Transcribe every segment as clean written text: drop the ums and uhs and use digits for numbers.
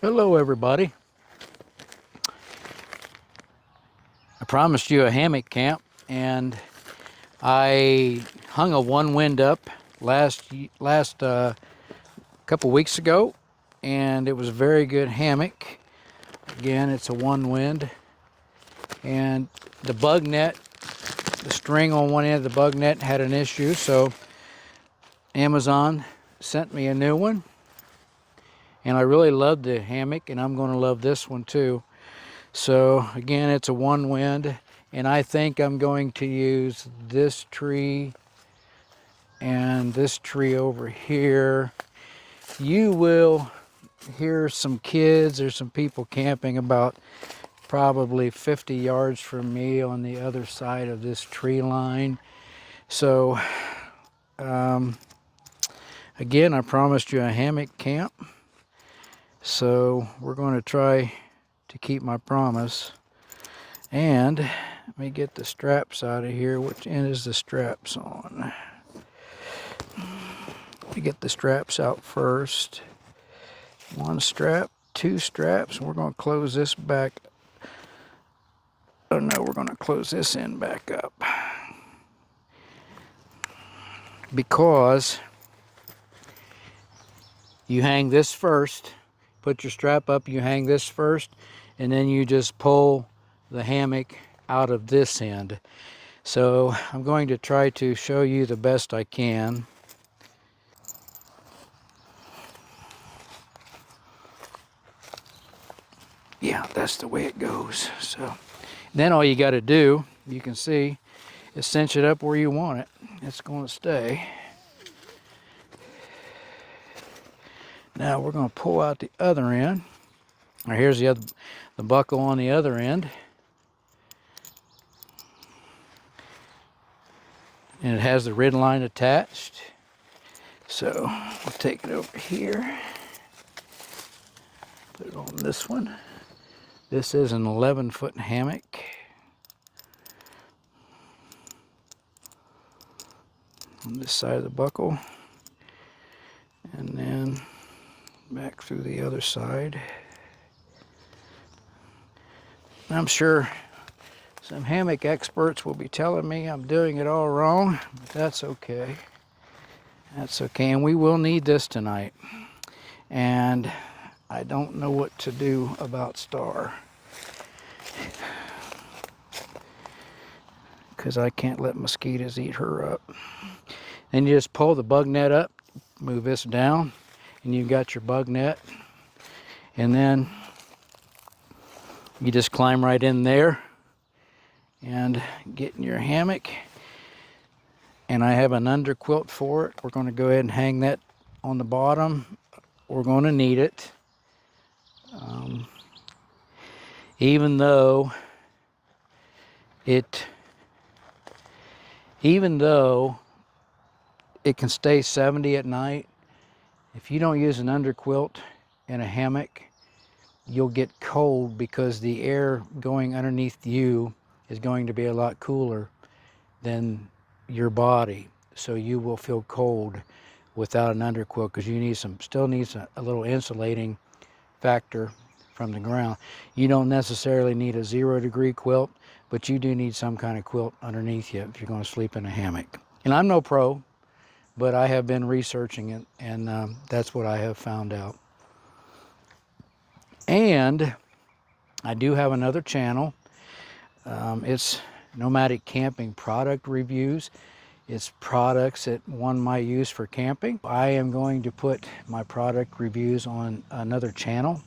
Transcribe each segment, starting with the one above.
Hello everybody. I promised you a hammock camp, and I hung a Onewind up last couple weeks ago, and it was a very good hammock. Again, it's a Onewind, and the bug net, the string on one end of the bug net had an issue, so Amazon sent me a new one. And I really loved the hammock, and I'm going to love this one too. So again, it's a Onewind, and I think I'm going to use this tree and this tree over here. You will hear some kids or some people camping about probably 50 yards from me on the other side of this tree line. So again, I promised you a hammock camp. So we're going to try to keep my promise. And let me get the straps out of here. Which end is the straps on? Let me get the straps out first. One strap, two straps. We're going to close this back. Oh no, we're going to close this end back up. Because you hang this first. Put your strap up, you hang this first, and then you just pull the hammock out of this end. So I'm going to try to show you the best I can. Yeah, that's the way it goes. So then all you got to do, you can see, is cinch it up where you want it. It's going to stay. Now we're going to pull out the other end. Now here's the buckle on the other end. And it has the red line attached. So we'll take it over here. Put it on this one. This is an 11-foot hammock. On this side of the buckle. And then back through the other side. I'm sure some hammock experts will be telling me I'm doing it all wrong, but that's okay. That's okay, and we will need this tonight. And I don't know what to do about Star, because I can't let mosquitoes eat her up. Then you just pull the bug net up, move this down, and you've got your bug net, and then you just climb right in there and get in your hammock. And I have an underquilt for it. We're going to go ahead and hang that on the bottom. We're going to need it. Even though it can stay 70 at night, if you don't use an underquilt in a hammock, you'll get cold because the air going underneath you is going to be a lot cooler than your body. So you will feel cold without an underquilt, because you need still needs a little insulating factor from the ground. You don't necessarily need a 0-degree quilt, but you do need some kind of quilt underneath you if you're going to sleep in a hammock. And I'm no pro, but I have been researching it, and that's what I have found out. And I do have another channel. It's Nomadic Camping Product Reviews. It's products that one might use for camping. I am going to put my product reviews on another channel.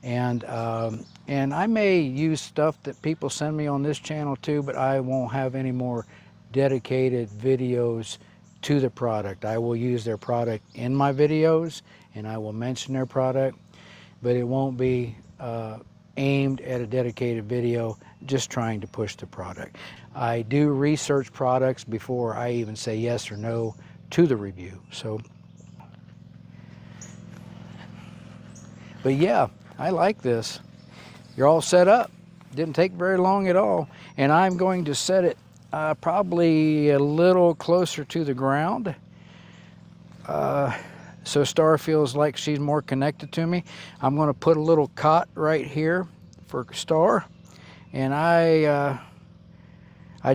And I may use stuff that people send me on this channel too, but I won't have any more dedicated videos to the product. I will use their product in my videos, and I will mention their product, but it won't be aimed at a dedicated video just trying to push the product. I do research products before I even say yes or no to the review. So, but yeah, I like this. You're all set up. Didn't take very long at all. And I'm going to set it probably a little closer to the ground. so Star feels like she's more connected to me. I'm going to put a little cot right here for Star. And I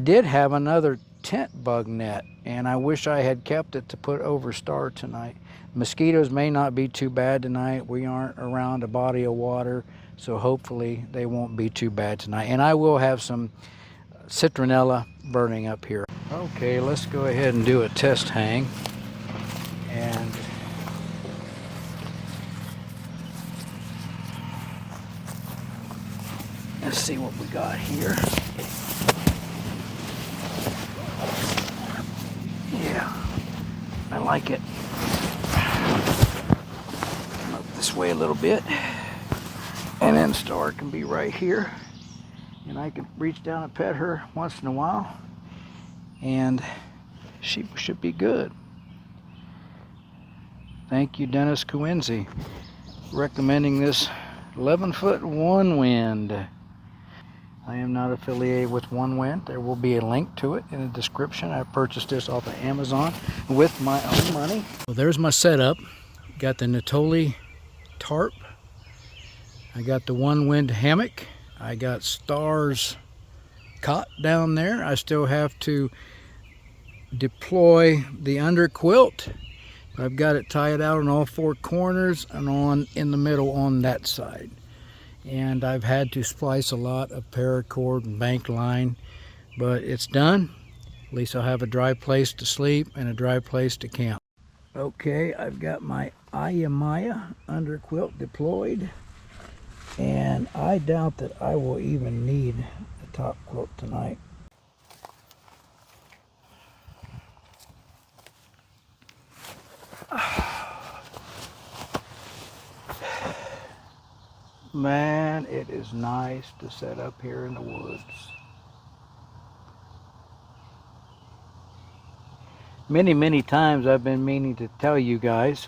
did have another tent bug net, and I wish I had kept it to put over Star tonight. Mosquitoes may not be too bad tonight. We aren't around a body of water, so hopefully they won't be too bad tonight. And I will have some citronella burning up here. Okay, let's go ahead and do a test hang. And let's see what we got here. Yeah, I like it. Come up this way a little bit. And then Star can be right here. And I can reach down and pet her once in a while. And she should be good. Thank you, Dennis Coenzi, recommending this 11-foot Onewind. I am not affiliated with Onewind. There will be a link to it in the description. I purchased this off of Amazon with my own money. Well, there's my setup. Got the Nataole Tarp. I got the Onewind Hammock. I got Star's cot down there. I still have to deploy the underquilt. I've got it tied out on all four corners and in the middle on that side. And I've had to splice a lot of paracord and bank line, but it's done. At least I'll have a dry place to sleep and a dry place to camp. Okay, I've got my Ayamaya Underquilt deployed, and I doubt that I will even need a top quilt tonight. Man, it is nice to set up here in the woods. Many times I've been meaning to tell you guys,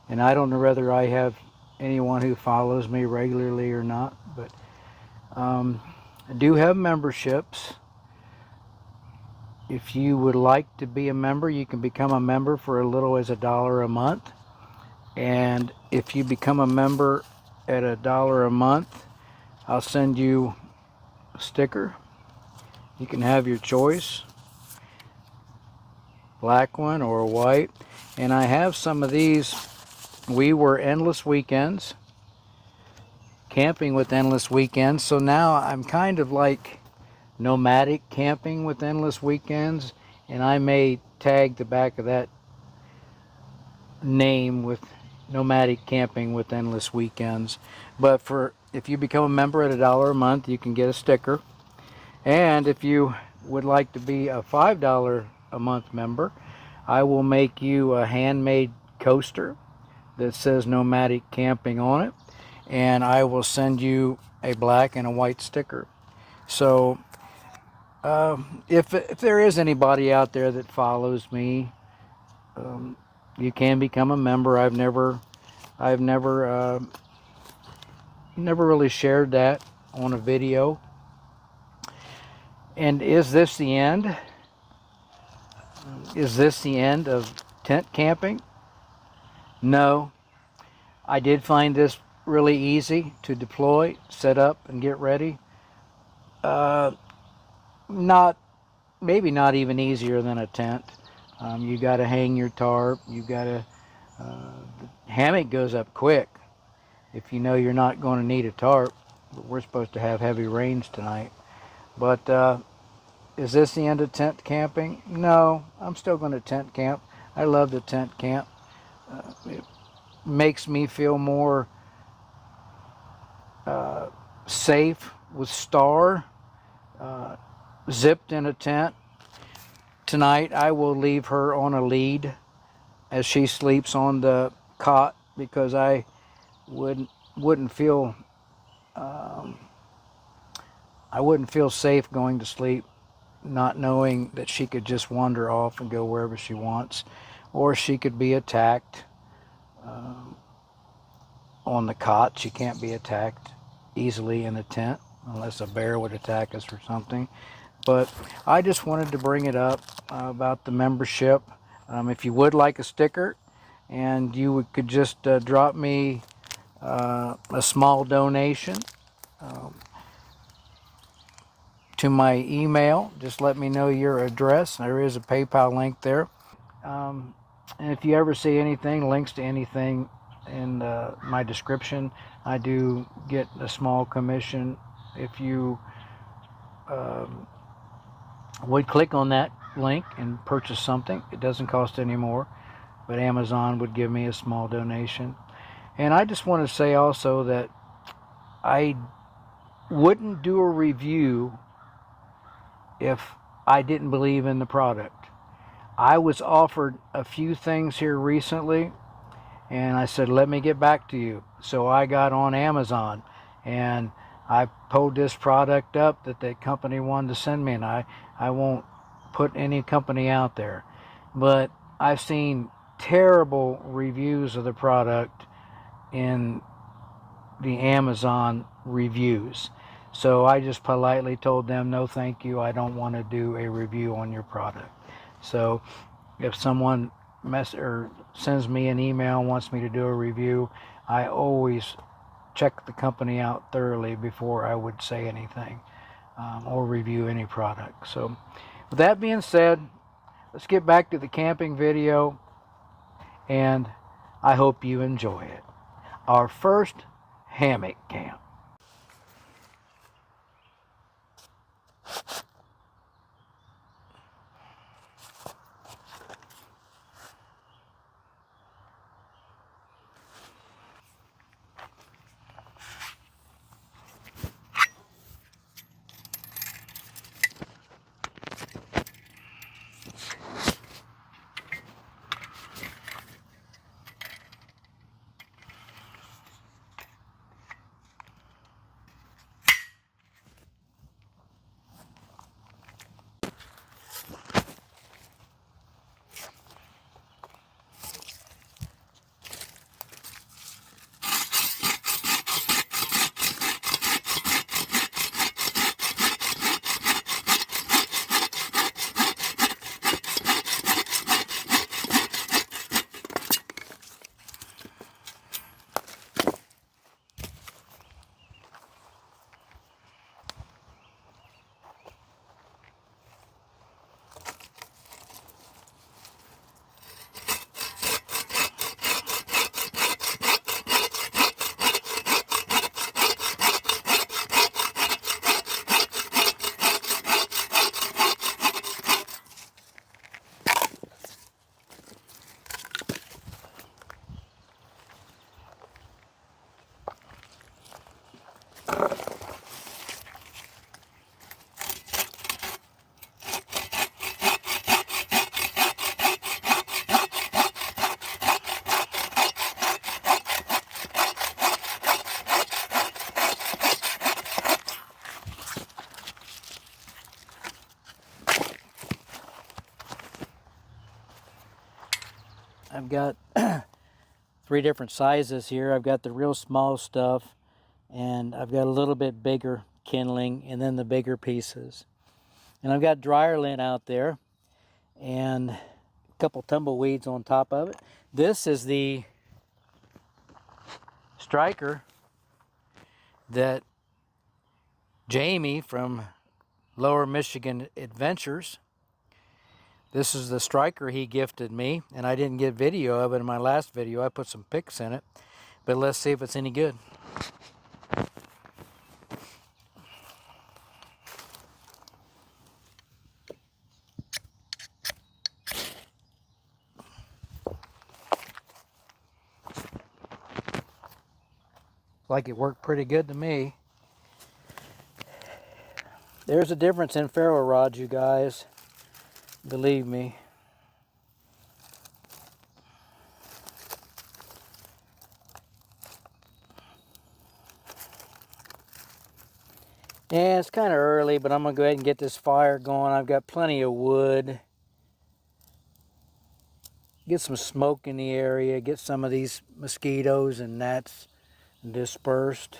and I don't know whether I have anyone who follows me regularly or not, but I do have memberships. If you would like to be a member, you can become a member for as little as $1 a month. And if you become a member at $1 a month, I'll send you a sticker. You can have your choice, black one or white. And I have some of these. We were Endless Weekends, camping with Endless Weekends. So now I'm kind of like nomadic camping with Endless Weekends, and I may tag the back of that name with nomadic camping with Endless Weekends. But if you become a member at $1 a month, you can get a sticker. And if you would like to be a $5 a month member, I will make you a handmade coaster that says nomadic camping on it, and I will send you a black and a white sticker. So if there is anybody out there that follows me, you can become a member. I've never really shared that on a video. And is this the end? Is this the end of tent camping? No. I did find this really easy to deploy, set up, and get ready. Maybe not even easier than a tent. You got to hang your tarp. You got to. The hammock goes up quick if you know you're not going to need a tarp. But we're supposed to have heavy rains tonight. But is this the end of tent camping? No, I'm still going to tent camp. I love the tent camp. It makes me feel more safe with Star, zipped in a tent. Tonight I will leave her on a lead as she sleeps on the cot, because I wouldn't feel safe going to sleep not knowing that she could just wander off and go wherever she wants, or she could be attacked on the cot. She can't be attacked easily in a tent unless a bear would attack us or something. But I just wanted to bring it up about the membership. If you would like a sticker and you could just drop me a small donation to my email. Just let me know your address. There is a PayPal link there. And if you ever see anything, links to anything in my description, I do get a small commission if you would click on that link and purchase something. It doesn't cost any more, but Amazon would give me a small donation. And I just want to say also that I wouldn't do a review if I didn't believe in the product. I was offered a few things here recently, and I said, let me get back to you. So I got on Amazon and I pulled this product up that the company wanted to send me, and I won't put any company out there, but I've seen terrible reviews of the product in the Amazon reviews. So I just politely told them, no thank you, I don't want to do a review on your product. So if someone sends me an email and wants me to do a review, I always check the company out thoroughly before I would say anything or review any product. So with that being said, let's get back to the camping video, and I hope you enjoy it. Our first hammock camp. I've got 3 different sizes here. I've got the real small stuff, and I've got a little bit bigger kindling, and then the bigger pieces. And I've got dryer lint out there and a couple tumbleweeds on top of it. This is the striker that Jamie from Lower Michigan Adventures, this is the striker he gifted me, and I didn't get video of it in my last video. I put some pics in it, but let's see if it's any good. Like it worked pretty good to me. There's a difference in ferro rods, you guys. Believe me. Yeah, it's kind of early, but I'm going to go ahead and get this fire going. I've got plenty of wood. Get some smoke in the area. Get some of these mosquitoes and gnats dispersed.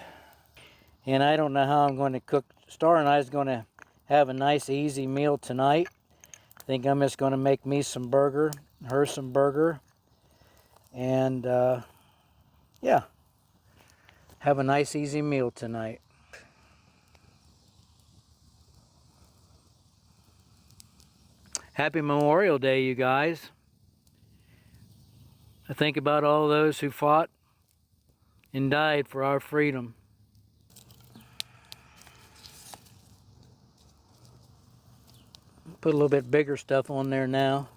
And I don't know how I'm going to cook. Star and I is going to have a nice easy meal tonight. I think I'm just going to make me some burger, her some burger. And yeah, have a nice easy meal tonight. Happy Memorial Day, you guys. I think about all those who fought and died for our freedom. Put a little bit bigger stuff on there now.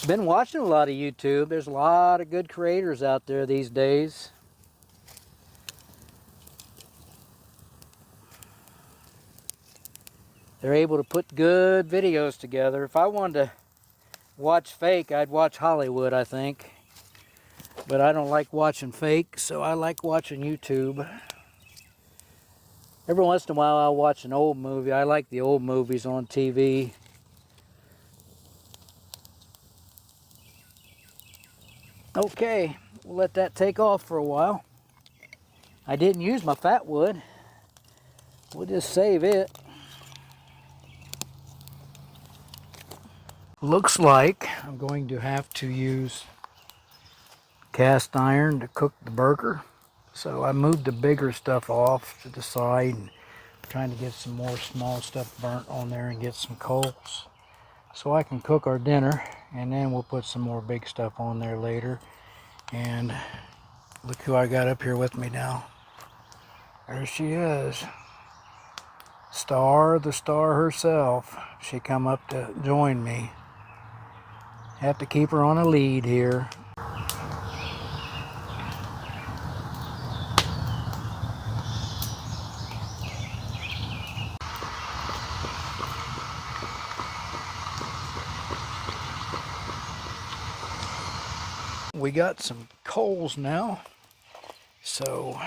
Been watching a lot of YouTube. There's a lot of good creators out there these days. They're able to put good videos together. If I wanted to watch fake, I'd watch Hollywood, I think. But I don't like watching fake, so I like watching YouTube. Every once in a while I'll watch an old movie. I like the old movies on TV. Okay, we'll let that take off for a while. I didn't use my fat wood. We'll just save it. Looks like I'm going to have to use cast iron to cook the burger. So I moved the bigger stuff off to the side and trying to get some more small stuff burnt on there and get some coals so I can cook our dinner, and then we'll put some more big stuff on there later. And look who I got up here with me now. There she is. The star herself. She come up to join me. Have to keep her on a lead here. We got some coals now, so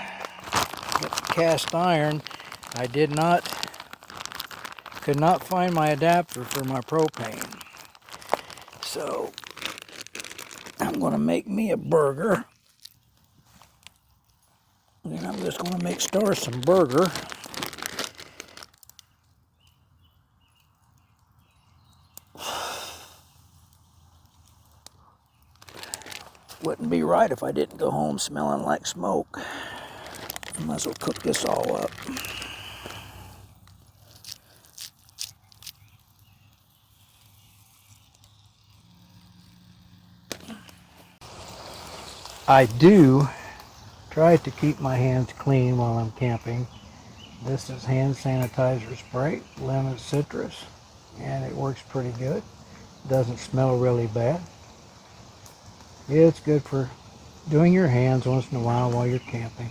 get the cast iron. I could not find my adapter for my propane, so I'm going to make me a burger, and I'm just going to make Star some burger. Wouldn't be right if I didn't go home smelling like smoke. I might as well cook this all up. I do try to keep my hands clean while I'm camping. This is hand sanitizer spray, lemon citrus, and it works pretty good. Doesn't smell really bad. It's good for doing your hands once in a while you're camping.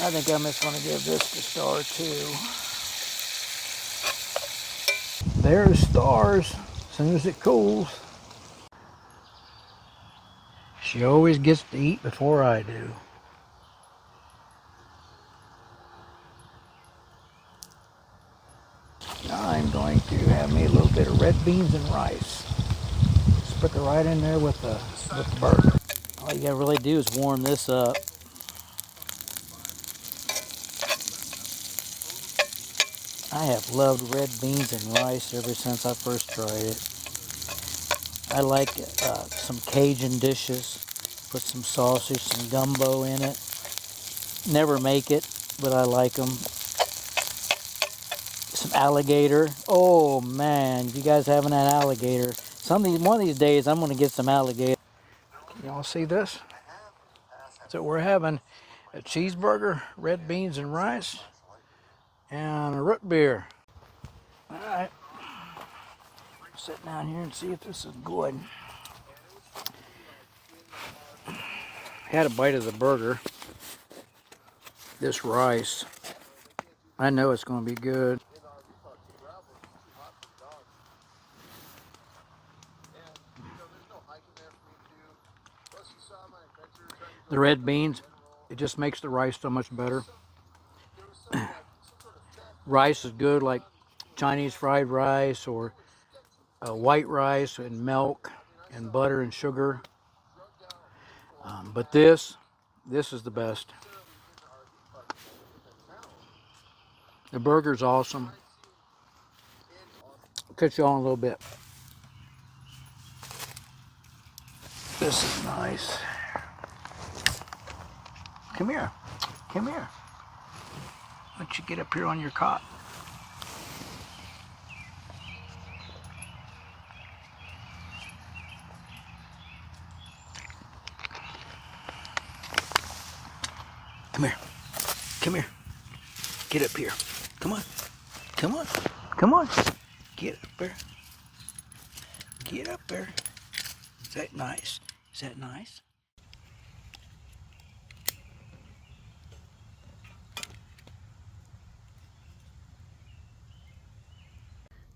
I think I'm just going to give this to Star too. There's Stars as soon as it cools. She always gets to eat before I do. I'm going to have me a little bit of red beans and rice. Just put it right in there with the burger. All you gotta really do is warm this up. I have loved red beans and rice ever since I first tried it. I like some Cajun dishes. Put some sausage, some gumbo in it. Never make it, but I like them. Some alligator. Oh man, if you guys haven't had alligator, one of these days I'm gonna get some alligator. Y'all see this? So we're having a cheeseburger, red beans and rice, and a root beer. All right. sit down here and see if this is good. Had a bite of the burger. This rice, I know it's going to be good. The red beans, it just makes the rice so much better. Rice is good, like Chinese fried rice or white rice and milk and butter and sugar. But this is the best. The burger's awesome. I'll cut you on a little bit. This is nice. Come here. Come here. Why don't you get up here on your cot? Come here. Come here. Get up here. Come on. Come on. Come on. Get up there. Get up there. Is that nice? Is that nice?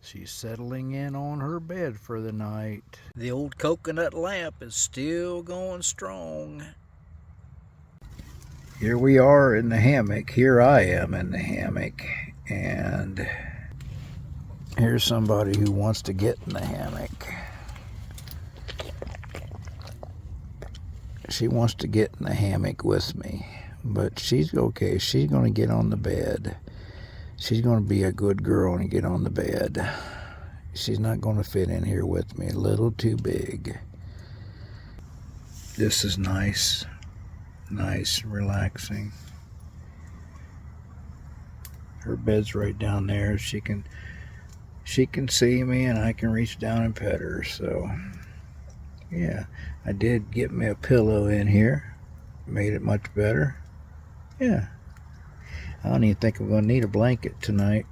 She's settling in on her bed for the night. The old coconut lamp is still going strong. Here we are in the hammock. Here I am in the hammock. And here's somebody who wants to get in the hammock. She wants to get in the hammock with me. But she's okay. She's going to get on the bed. She's going to be a good girl and get on the bed. She's not going to fit in here with me. A little too big. This is nice. Nice, relaxing. Her bed's right down there. She can see me and I can reach down and pet her. So, yeah. I did get me a pillow in here. Made it much better. Yeah. I don't even think I'm going to need a blanket tonight.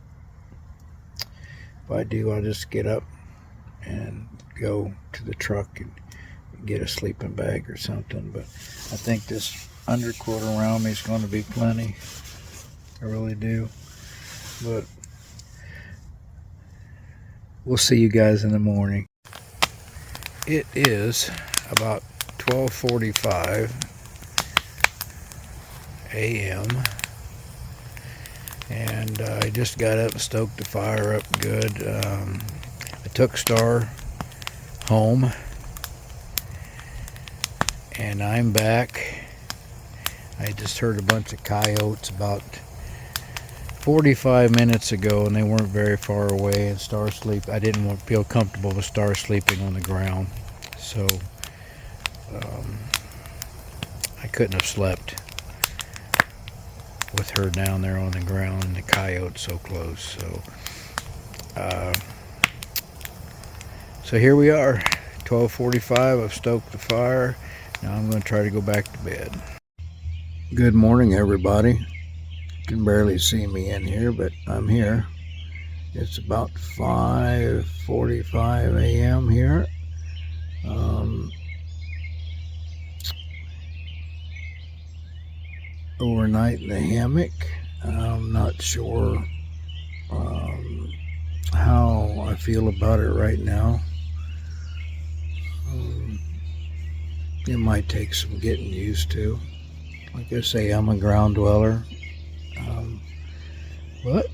If I do, I'll just get up and go to the truck and get a sleeping bag or something. But I think this underquilt around me is going to be plenty. I really do. But we'll see you guys in the morning. It is about 12:45 a.m. and I just got up and stoked the fire up good. I took Star home and I'm back. I just heard a bunch of coyotes about 45 minutes ago and they weren't very far away, and Star sleep. I didn't feel comfortable with Star sleeping on the ground, so I couldn't have slept with her down there on the ground and the coyotes so close. So here we are, 12:45. I've stoked the fire. Now I'm going to try to go back to bed. Good morning, everybody. You can barely see me in here, but I'm here. It's about 5:45 a.m. here. Overnight in the hammock. I'm not sure how I feel about it right now. It might take some getting used to. Like I say, I'm a ground dweller. But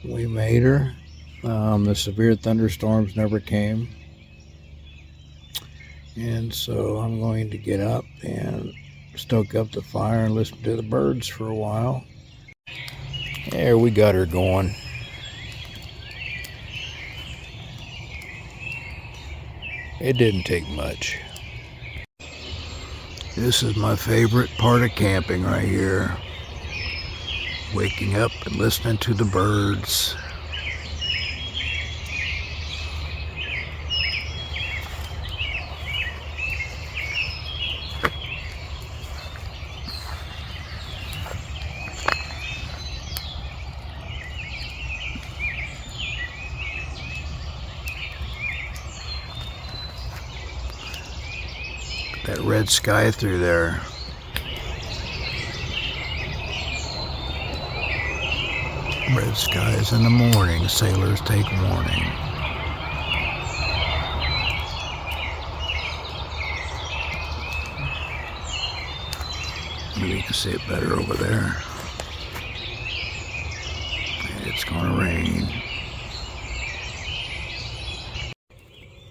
we made her. The severe thunderstorms never came. And so I'm going to get up and stoke up the fire and listen to the birds for a while. There, we got her going. It didn't take much. This is my favorite part of camping right here. Waking up and listening to the birds. that red sky through there. Red skies in the morning, sailors take warning. Maybe you can see it better over there. It's gonna rain.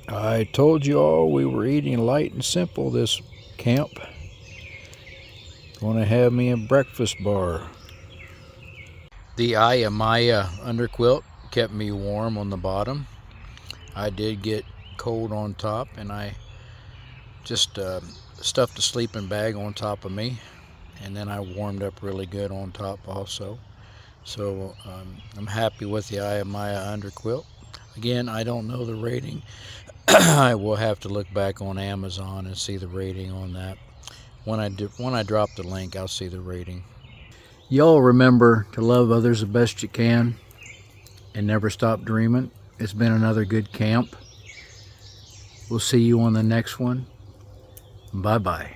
I told you all we were eating light and simple this camp. Gonna have me a breakfast bar. The Ayamaya Underquilt kept me warm on the bottom. I did get cold on top, and I just stuffed a sleeping bag on top of me, and then I warmed up really good on top also. So I'm happy with the Ayamaya Underquilt. Again, I don't know the rating. I will have to look back on Amazon and see the rating on that. When I drop the link, I'll see the rating. Y'all remember to love others the best you can and never stop dreaming. It's been another good camp. We'll see you on the next one. Bye-bye.